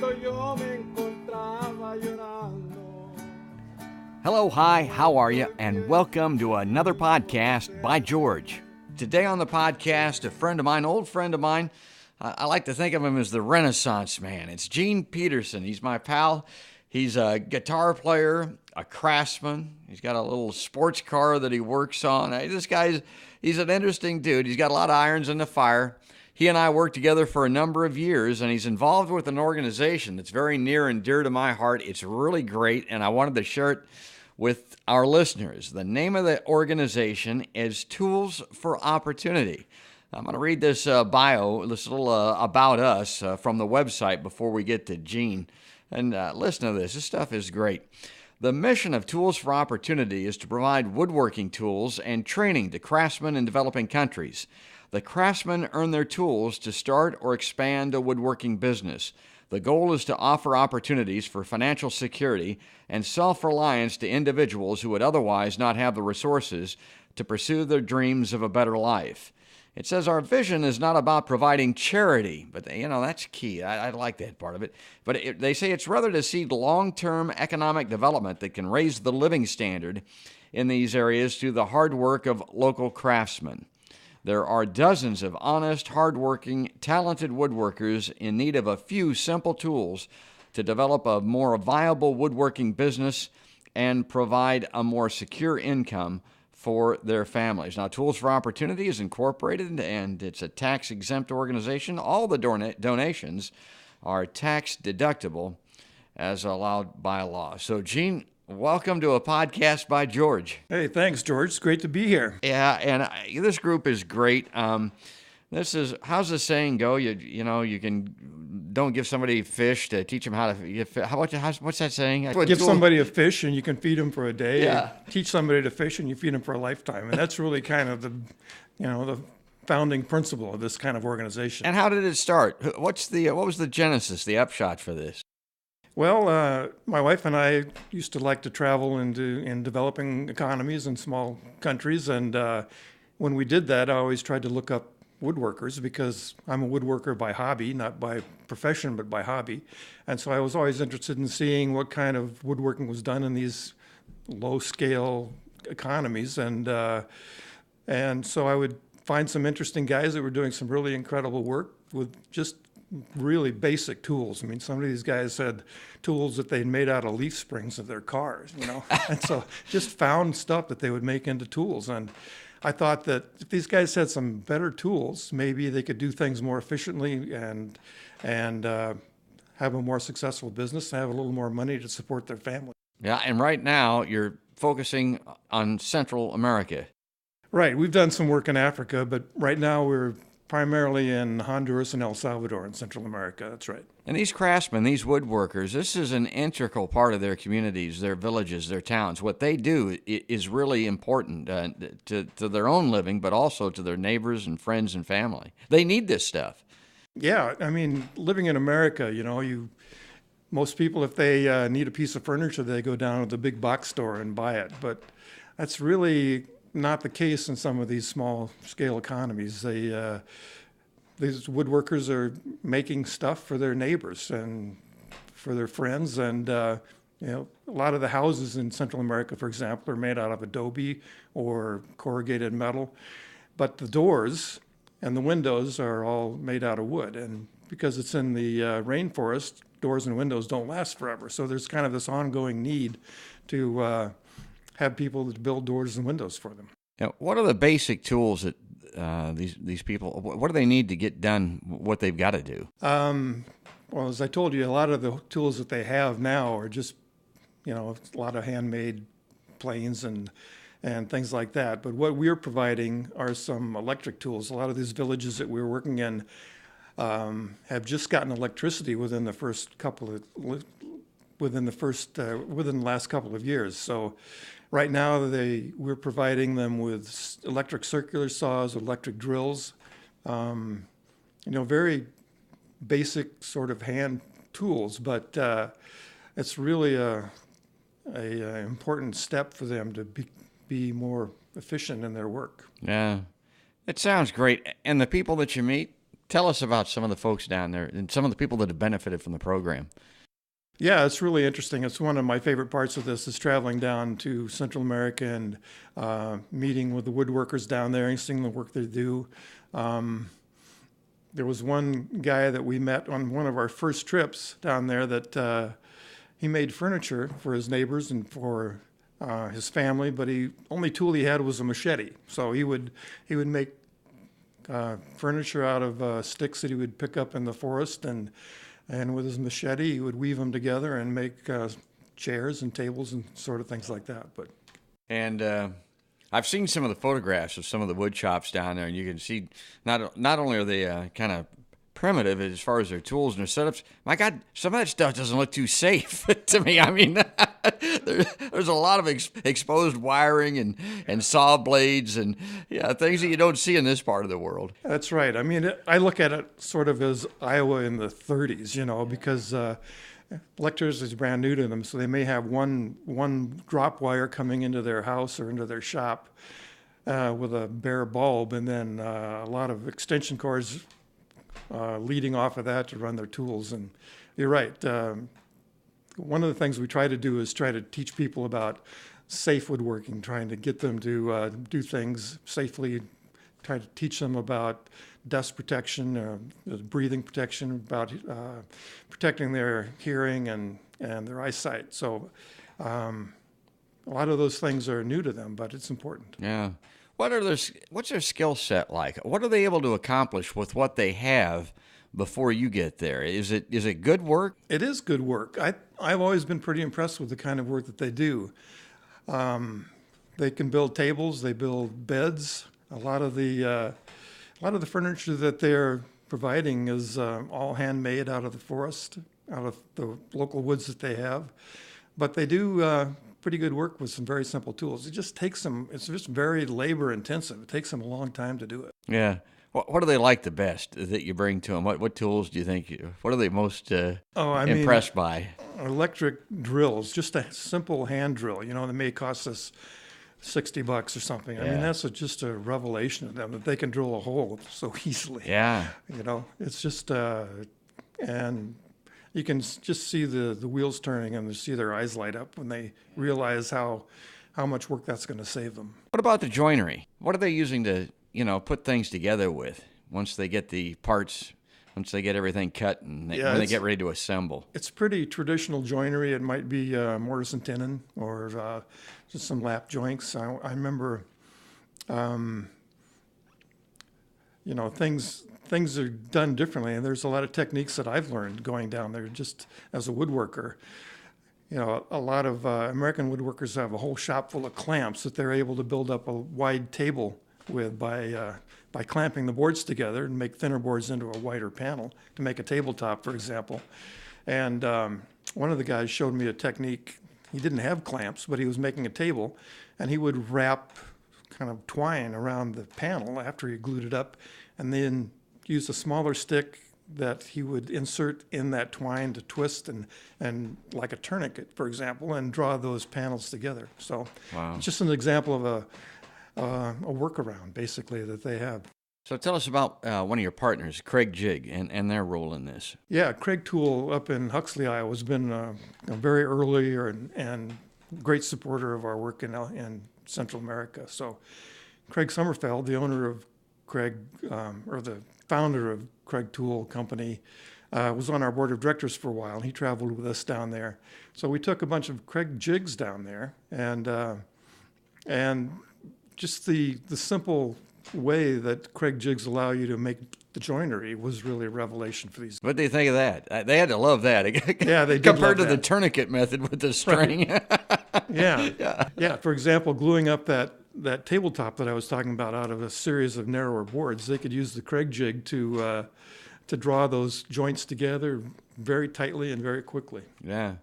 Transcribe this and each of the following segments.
cuando yo me encontraba llorando. Hello, hi, how are you? And welcome to another podcast by George. Today on the podcast, a friend of mine, old friend of mine, I like to think of him as the Renaissance man. It's Gene Peterson. He's my pal. He's a guitar player, a craftsman. He's got a little sports car that he works on. This guy's, he's an interesting dude. He's got a lot of irons in the fire. He and I worked together for a number of years, and he's involved with an organization that's very near and dear to my heart. It's really great, and I wanted to share it with our listeners. The name of the organization is Tools for Opportunity. I'm going to read this bio, this little about us from the website before we get to Gene. And listen to this. This stuff is great. The mission of Tools for Opportunity is to provide woodworking tools and training to craftsmen in developing countries. The craftsmen earn their tools to start or expand a woodworking business. The goal is to offer opportunities for financial security and self-reliance to individuals who would otherwise not have the resources to pursue their dreams of a better life. It says our vision is not about providing charity, but that's key. I like that part of it. But they say it's rather to seed long-term economic development that can raise the living standard in these areas through the hard work of local craftsmen. There are dozens of honest, hardworking, talented woodworkers in need of a few simple tools to develop a more viable woodworking business and provide a more secure income for their families. Now, Tools for Opportunity is incorporated, and it's a tax-exempt organization. All the donations are tax-deductible as allowed by law. So, Gene, welcome to a podcast by George. Hey, thanks, George. It's great to be here. Yeah, and this group is great. This is, how's the saying go? You can don't give somebody fish to teach them how to. What's that saying? Give somebody a fish and you can feed them for a day. Yeah. Teach somebody to fish and you feed them for a lifetime, and that's really kind of the founding principle of this kind of organization. And how did it start? What was the genesis, the upshot for this? Well, my wife and I used to like to travel in developing economies in small countries, and when we did that, I always tried to look up woodworkers because I'm a woodworker by hobby, not by profession, but by hobby. And so I was always interested in seeing what kind of woodworking was done in these low-scale economies, and so I would find some interesting guys that were doing some really incredible work with just really basic tools. I mean, some of these guys had tools that they'd made out of leaf springs of their cars, and so just found stuff that they would make into tools. And I thought that if these guys had some better tools, maybe they could do things more efficiently and have a more successful business and have a little more money to support their family. Yeah, and right now you're focusing on Central America. Right. We've done some work in Africa, but right now we're primarily in Honduras and El Salvador in Central America. That's right. And these craftsmen, these woodworkers, this is an integral part of their communities, their villages, their towns. What they do is really important to their own living, but also to their neighbors and friends and family. They need this stuff. Yeah, I mean, living in America, most people, if they need a piece of furniture, they go down to the big box store and buy it. But that's really not the case in some of these small-scale economies. These woodworkers are making stuff for their neighbors and for their friends, and a lot of the houses in Central America, for example, are made out of adobe or corrugated metal, but the doors and the windows are all made out of wood, and because it's in the rainforest, doors and windows don't last forever, so there's kind of this ongoing need to have people that build doors and windows for them. Now, what are the basic tools that these people, what do they need to get done what they've got to do? Well, as I told you, a lot of the tools that they have now are just, a lot of handmade planes and things like that. But what we're providing are some electric tools. A lot of these villages that we're working in have just gotten electricity within the last couple of years. So right now we're providing them with electric circular saws, electric drills, very basic sort of hand tools, but it's really a important step for them to be more efficient in their work. Yeah, it sounds great. And the people that you meet, Tell us about some of the folks down there and some of the people that have benefited from the program. Yeah, it's really interesting. It's one of my favorite parts of this is traveling down to Central America and meeting with the woodworkers down there and seeing the work they do. There was one guy that we met on one of our first trips down there that he made furniture for his neighbors and for his family, but only tool he had was a machete. So he would make furniture out of sticks that he would pick up in the forest, and with his machete he would weave them together and make chairs and tables and sort of things like that. I've seen some of the photographs of some of the wood shops down there, and you can see not only are they kind of primitive as far as their tools and their setups. My God, some of that stuff doesn't look too safe to me. I mean, there's a lot of exposed wiring and saw blades and things that you don't see in this part of the world. That's right. I mean, I look at it sort of as Iowa in the 30s, because electricity is brand new to them, so they may have one drop wire coming into their house or into their shop with a bare bulb, and then a lot of extension cords leading off of that to run their tools. And you're right. One of the things we try to do is try to teach people about safe woodworking, trying to get them to do things safely, try to teach them about dust protection, breathing protection, about protecting their hearing and their eyesight. So a lot of those things are new to them, but it's important. Yeah. What's their skill set like? What are they able to accomplish with what they have before you get there? Is it good work? It is good work. I've always been pretty impressed with the kind of work that they do. They can build tables. They build beds. A lot of the furniture that they're providing is all handmade out of the forest, out of the local woods that they have. But they do pretty good work with some very simple tools. It just takes them. It's just very labor intensive. It takes them a long time to do it. Yeah. What do they like the best that you bring to them? What tools do you think? What are they most impressed by? Electric drills, just a simple hand drill. That may cost us $60 or something. I mean, that's just a revelation of them that they can drill a hole so easily. Yeah. It's just and you can just see the wheels turning and see their eyes light up when they realize how much work that's going to save them. What about the joinery? What are they using to put things together with once they get the parts, once they get everything cut and when they get ready to assemble? It's pretty traditional joinery. It might be mortise and tenon or just some lap joints. I remember, things are done differently, and there's a lot of techniques that I've learned going down there just as a woodworker. A lot of American woodworkers have a whole shop full of clamps that they're able to build up a wide table with by clamping the boards together and make thinner boards into a wider panel to make a tabletop, for example. And one of the guys showed me a technique. He didn't have clamps, but he was making a table, and he would wrap kind of twine around the panel after he glued it up, and then use a smaller stick that he would insert in that twine to twist and like a tourniquet, for example, and draw those panels together. So It's just an example of a workaround, basically, that they have. So tell us about one of your partners, Craig Jig, and their role in this. Yeah, Craig Toole up in Huxley, Iowa, has been a very early and great supporter of our work in Central America. So Craig Sommerfeld, the owner of Craig, or the founder of Craig Toole Company, was on our board of directors for a while, and he traveled with us down there. So we took a bunch of Craig jigs down there, and just the simple way that Craig jigs allow you to make the joinery was really a revelation for these. What do you think of that? They had to love that. Yeah, they did. Compared to love the that. tourniquet method with the string. Right. Yeah. For example, gluing up that tabletop that I was talking about out of a series of narrower boards, they could use the Craig jig to draw those joints together very tightly and very quickly. Yeah.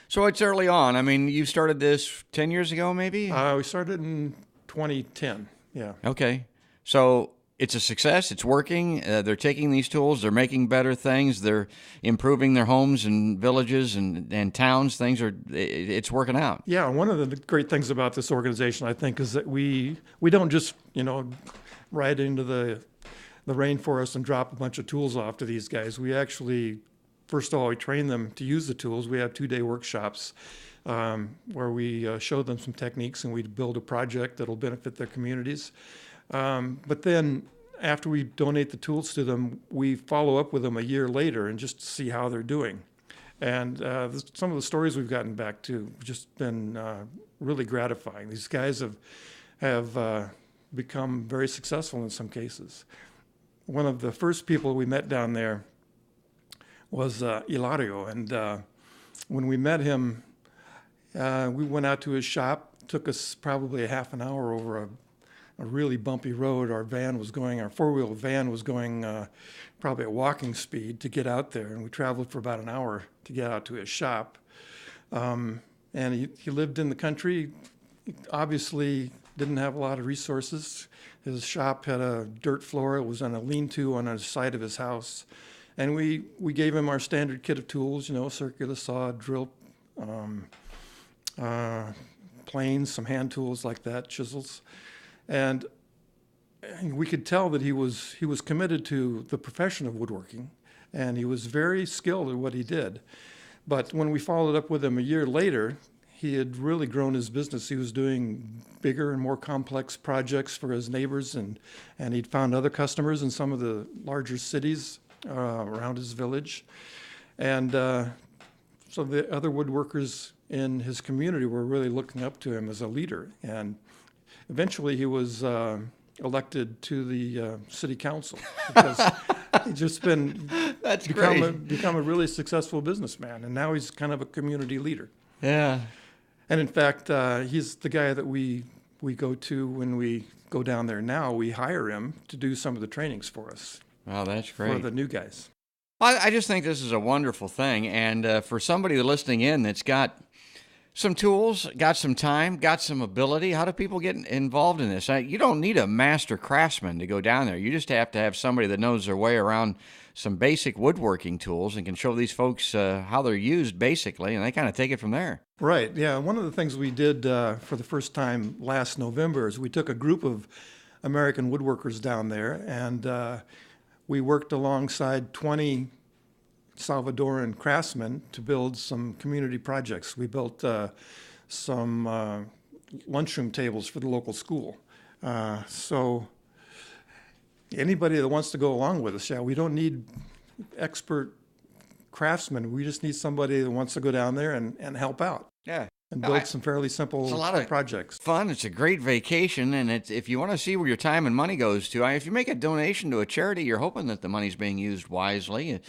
So it's early on. I mean, you started this 10 years ago, maybe? We started in 2010. Yeah. Okay. So it's a success. It's working. They're taking these tools. They're making better things. They're improving their homes and villages and towns. It's working out. Yeah. One of the great things about this organization, I think, is that we don't just, ride into the the rainforest and drop a bunch of tools off to these guys. We actually, first of all, we train them to use the tools. We have 2-day workshops where we show them some techniques, and we build a project that'll benefit their communities. But then after we donate the tools to them, we follow up with them a year later and just see how they're doing. And some of the stories we've gotten back to have just been really gratifying. These guys have become very successful in some cases. One of the first people we met down there was Ilario, and when we met him, we went out to his shop. Took us probably a half an hour over a really bumpy road. Our 4-wheel van was going probably at walking speed to get out there, and we traveled for about an hour to get out to his shop. And he lived in the country. He obviously didn't have a lot of resources. His shop had a dirt floor. It was on a lean-to on the side of his house. And we gave him our standard kit of tools, circular saw, drill, planes, some hand tools like that, chisels. And we could tell that he was committed to the profession of woodworking, and he was very skilled at what he did. But when we followed up with him a year later, he had really grown his business. He was doing bigger and more complex projects for his neighbors, and he'd found other customers in some of the larger cities around his village. And so the other woodworkers in his community were really looking up to him as a leader. And eventually he was elected to the city council because he's just become a really successful businessman. And now he's kind of a community leader. Yeah. And in fact, he's the guy that we go to when we go down there now. We hire him to do some of the trainings for us. Oh, that's great. For the new guys. I just think this is a wonderful thing. And for somebody listening in that's got some tools, got some time, got some ability, how do people get involved in this? You don't need a master craftsman to go down there. You just have to have somebody that knows their way around some basic woodworking tools and can show these folks how they're used basically, and they kind of take it from there. Right, yeah. One of the things we did for the first time last November is we took a group of American woodworkers down there, and we worked alongside 20 Salvadoran craftsmen to build some community projects. We built some lunchroom tables for the local school. So anybody that wants to go along with us, we don't need expert craftsmen. We just need somebody that wants to go down there and help out. Yeah. And build some fairly simple it's a lot of projects. Fun. It's a great vacation, and if you want to see where your time and money goes to, if you make a donation to a charity, you're hoping that the money's being used wisely. You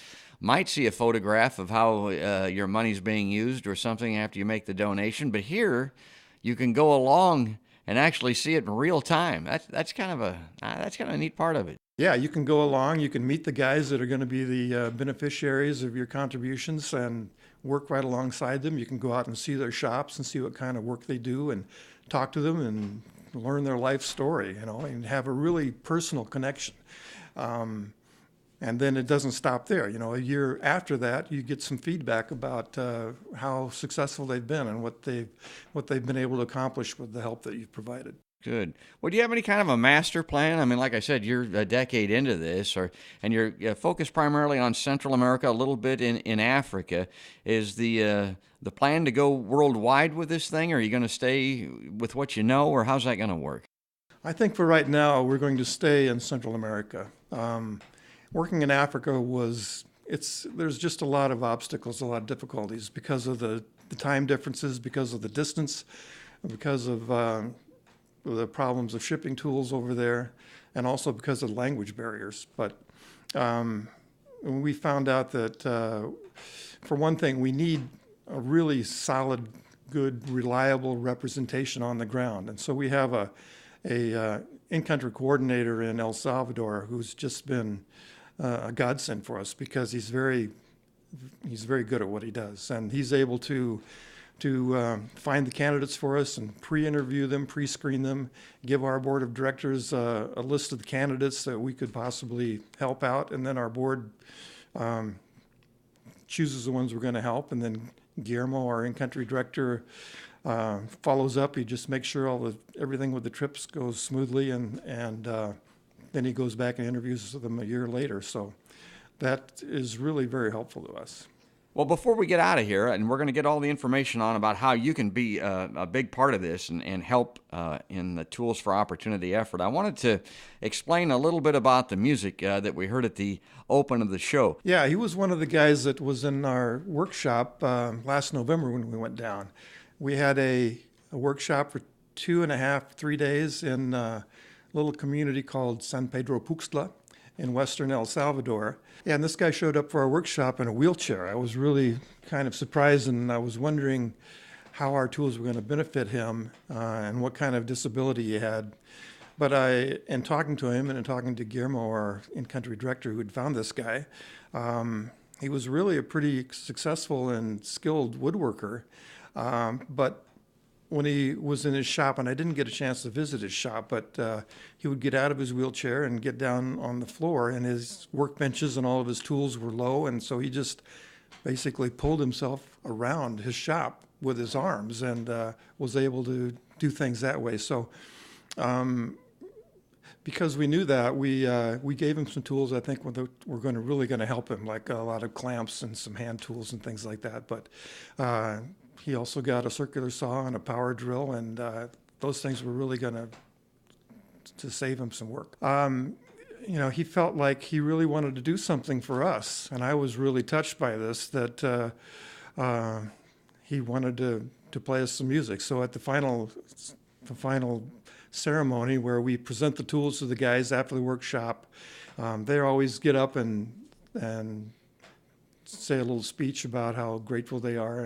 might see a photograph of how your money's being used or something after you make the donation, but here you can go along and actually see it in real time. That's kind of a neat part of it. Yeah, you can go along. You can meet the guys that are going to be the beneficiaries of your contributions and work right alongside them. You can go out and see their shops and see what kind of work they do and talk to them and learn their life story, and have a really personal connection. And then it doesn't stop there. A year after that, you get some feedback about how successful they've been and what they've been able to accomplish with the help that you've provided. Good. Well, do you have any kind of a master plan? I mean, like I said, you're a decade into this, and you're focused primarily on Central America, a little bit in Africa. Is the plan to go worldwide with this thing, or are you going to stay with what you know, or how's that going to work? I think for right now, we're going to stay in Central America. Working in Africa there's just a lot of obstacles, a lot of difficulties because of the time differences, because of the distance, because of the problems of shipping tools over there, and also because of language barriers. But we found out that, for one thing, we need a really solid, good, reliable representation on the ground. And so we have a in-country coordinator in El Salvador who's just been a godsend for us because he's very good at what he does, and he's able to find the candidates for us and pre-interview them, pre-screen them, give our board of directors a list of the candidates that we could possibly help out, and then our board chooses the ones we're going to help, and then Guillermo, our in-country director, follows up. He just makes sure everything with the trips goes smoothly, and then he goes back and interviews them a year later. So that is really very helpful to us. Well, before we get out of here, and we're going to get all the information on about how you can be a big part of this and help in the Tools for Opportunity effort, I wanted to explain a little bit about the music that we heard at the open of the show. Yeah, he was one of the guys that was in our workshop last November when we went down. We had a workshop for 2.5, 3 days in a little community called San Pedro Puxtla in western El Salvador. And this guy showed up for our workshop in a wheelchair. I was really kind of surprised, and I was wondering how our tools were going to benefit him and what kind of disability he had. But in talking to him and in talking to Guillermo, our in-country director who had found this guy, he was really a pretty successful and skilled woodworker. But when he was in his shop, and I didn't get a chance to visit his shop, but he would get out of his wheelchair and get down on the floor, and his workbenches and all of his tools were low, and so he just basically pulled himself around his shop with his arms and was able to do things that way. So because we knew that, we gave him some tools I think were really going to help him, like a lot of clamps and some hand tools and things like that. But he also got a circular saw and a power drill, and those things were really going to save him some work. He felt like he really wanted to do something for us, and I was really touched by this, that he wanted to play us some music. So at the final ceremony where we present the tools to the guys after the workshop, they always get up and say a little speech about how grateful they are,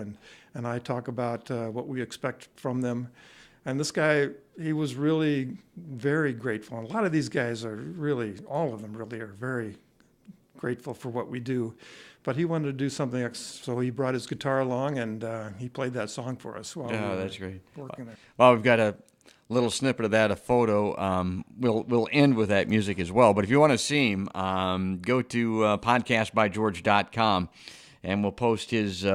and I talk about what we expect from them. And this guy, he was really very grateful. And a lot of these guys are really, all of them really are very grateful for what we do. But he wanted to do something else, so he brought his guitar along, and he played that song for us while we were that's great. working there. Well, we've got a little snippet of that, a photo. We'll end with that music as well. But if you want to see him, go to podcastbygeorge.com, and we'll post his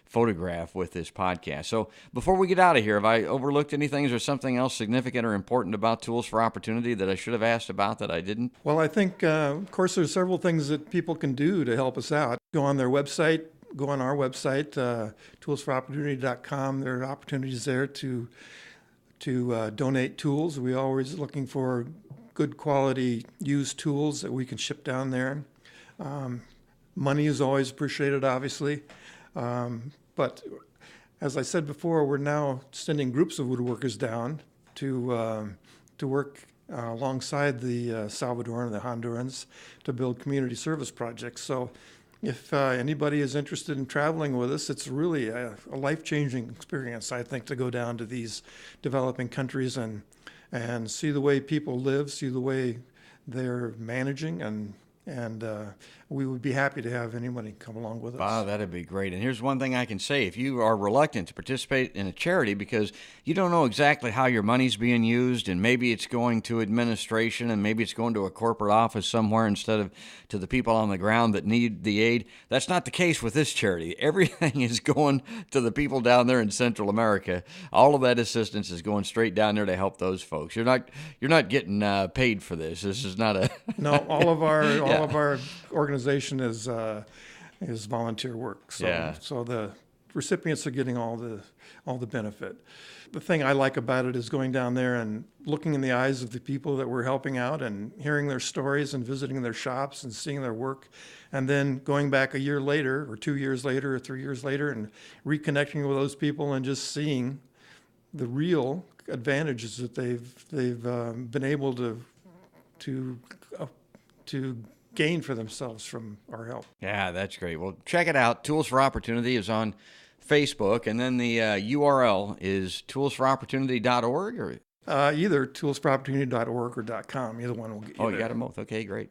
photograph with this podcast. So before we get out of here, have I overlooked anything? Is there something else significant or important about Tools for Opportunity that I should have asked about that I didn't? Well, I think, of course, there's several things that people can do to help us out. Go on their website, go on our website, toolsforopportunity.com. There are opportunities there to donate tools. We're always looking for good quality used tools that we can ship down there. Money is always appreciated, obviously. But as I said before, we're now sending groups of woodworkers down to work alongside the Salvadoran and the Hondurans to build community service projects. So if anybody is interested in traveling with us, it's really a life-changing experience, I think, to go down to these developing countries and see the way people live, see the way they're managing, and we would be happy to have anybody come along with us. Wow, that'd be great. And here's one thing I can say. If you are reluctant to participate in a charity because you don't know exactly how your money's being used, and maybe it's going to administration, and maybe it's going to a corporate office somewhere instead of to the people on the ground that need the aid, that's not the case with this charity. Everything is going to the people down there in Central America. All of that assistance is going straight down there to help those folks. You're not getting paid for this. This is not a... No, all of our organization is volunteer work. So the recipients are getting all the benefit. The thing I like about it is going down there and looking in the eyes of the people that we're helping out and hearing their stories and visiting their shops and seeing their work, and then going back a year later or 2 years later or 3 years later and reconnecting with those people and just seeing the real advantages that they've been able to gain for themselves from our help. Yeah, that's great. Well, check it out. Tools for Opportunity is on Facebook, and then the URL is toolsforopportunity.org or either toolsforopportunity.org or .com. Either one will get you. Oh, you got them both. Okay, great.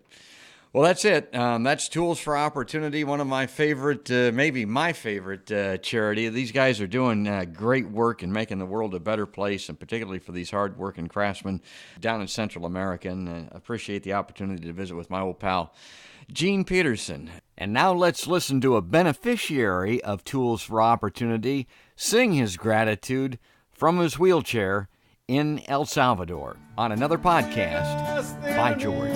Well, that's it. That's Tools for Opportunity, one of my favorite, maybe my favorite charity. These guys are doing great work in making the world a better place, and particularly for these hard-working craftsmen down in Central America. And I appreciate the opportunity to visit with my old pal, Gene Peterson. And now let's listen to a beneficiary of Tools for Opportunity sing his gratitude from his wheelchair in El Salvador on another podcast by George.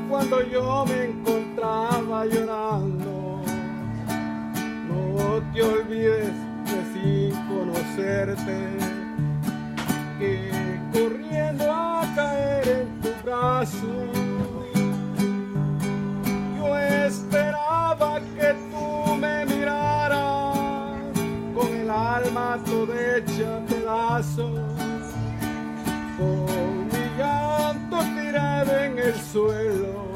Cuando yo me encontraba llorando, no te olvides que sin conocerte, que corriendo a caer en tu brazo, yo esperaba que tú me miraras con el alma toda hecha pedazos, con mi llanto tirado en el suelo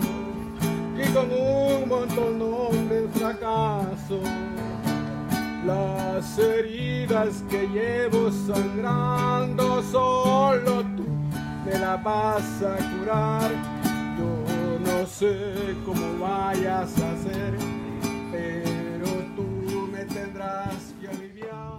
y con un montón de fracasos. Las heridas que llevo sangrando solo tú me las vas a curar. Yo no sé cómo vayas a hacer, pero tú me tendrás que aliviar.